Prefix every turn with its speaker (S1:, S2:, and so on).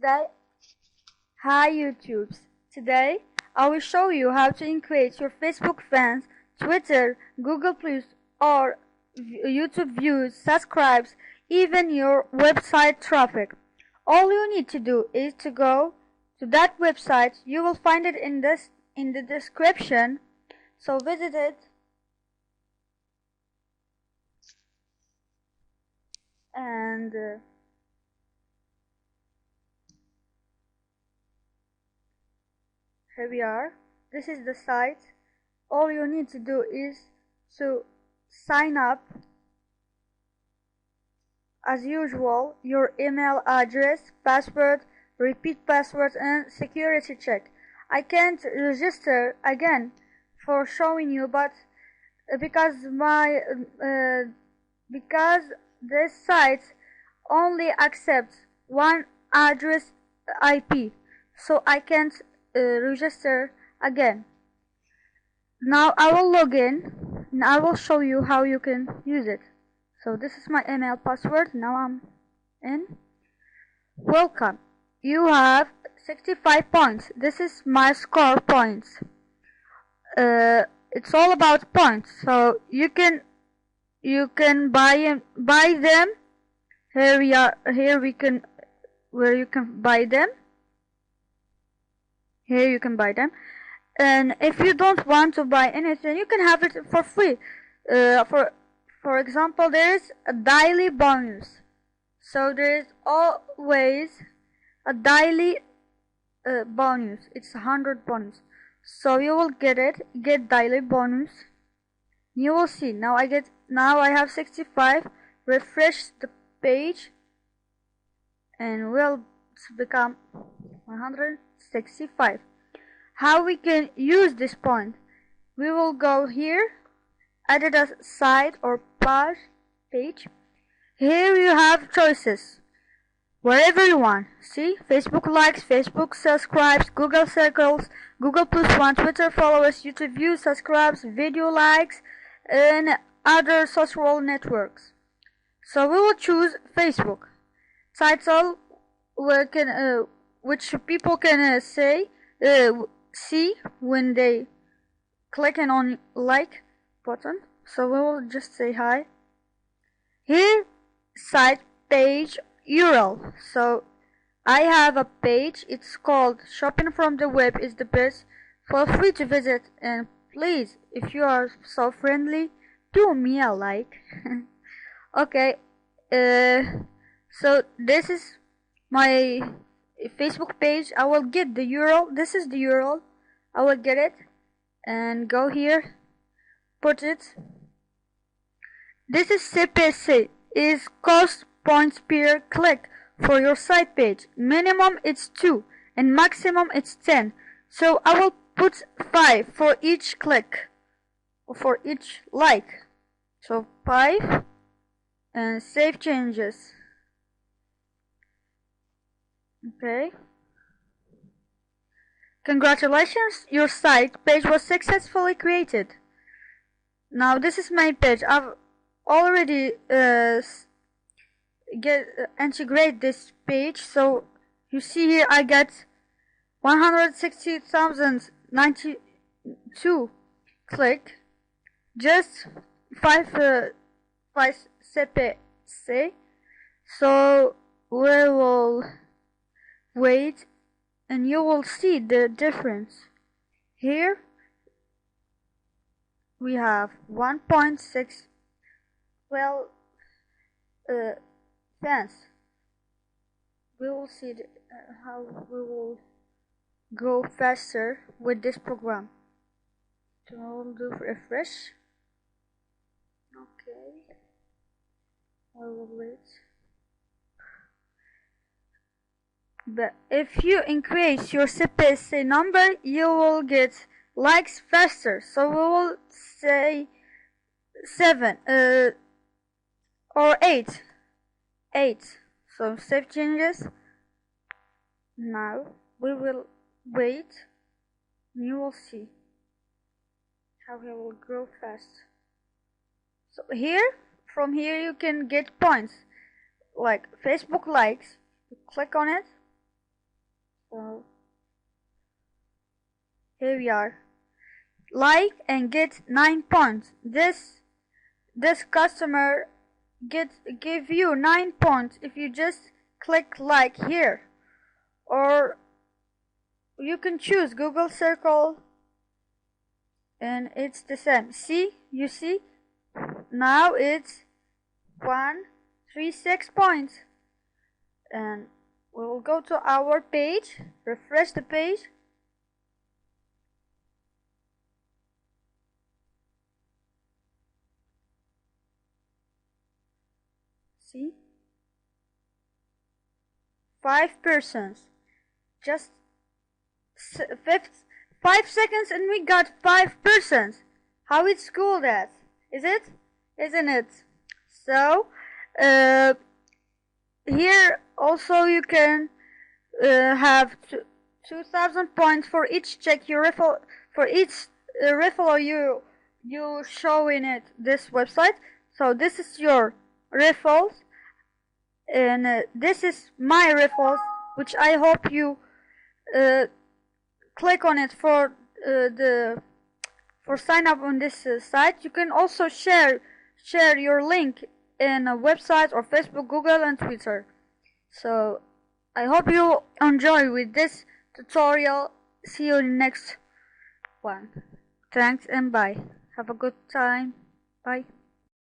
S1: Today, hi YouTubes. Today, I will show you how to increase your Facebook fans, Twitter, Google Plus, or YouTube views, subscribes, even your website traffic. All you need to do is to go to that website. You will find it in the description. So visit it. And here we are. This is the site. All you need to do is to sign up. As usual, your email address, password, repeat password, and security check. I can't register again for showing you, but because this site only accepts one address IP, so I can't register again. Now I will log in and I will show you how you can use it. So this is my email password. Now I'm in. Welcome. You have 65 points. This is my score points. It's all about points. So you can buy them. Here we are. Here we can where you can buy them. Here you can buy them. And if you don't want to buy anything, you can have it for free. For example, there is a daily bonus. So there is always a daily bonus. It's 100 bonus. So you will get daily bonus. You will see. Now I have 65. Refresh the page and will become 165. How we can use this point? We will go here, edit a site or page. Here you have choices, wherever you want. See, Facebook likes, Facebook subscribes, Google circles, Google plus one, Twitter followers, YouTube views, subscribes, video likes, and other social networks. So we will choose Facebook. Title, which people can see when they clicking on like button. So we will just say hi. Here, site page URL. So I have a page. It's called Shopping from the Web is the best. Feel free to visit, and please, if you are so friendly, do me a like. Okay. So this is my Facebook page. I will get the URL. This is the URL. I will get it and go here, put it. This is CPC, is cost points per click for your site page. Minimum it's 2 and maximum it's 10. So I will put 5 for each click or for each like. So 5 and save changes. Okay. Congratulations, your site page was successfully created. Now this is my page. I've already integrate this page. So you see here I get 160,092 click. Just 5 CPC. So we will wait and you will see the difference. Here we have 1.6 fans. We will see how we will go faster with this program. So we'll do refresh. Okay, I will wait. But if you increase your CPC number, you will get likes faster. So we will say 7 or 8. So save changes. Now we will wait. You will see how it will grow fast. So from here you can get points like Facebook likes. You click on it Here we are. Like and get 9 points. This customer give you 9 points if you just click like here, or you can choose Google Circle and it's the same. See, you see, now it's 136 points. And we'll go to our page, refresh the page. See, 5 persons, just 5 seconds and we got 5 persons. How it's cool that, is it? Isn't it? So here also you can have 2,000 points for each check you refill, for each refill you show in it this website. So this is your riffles, and this is my riffles, which I hope you click on it for sign up on this site. You can also share your link in a website or Facebook, Google, and Twitter. So I hope you enjoy with this tutorial. See you in the next one. Thanks and bye. Have a good time. Bye.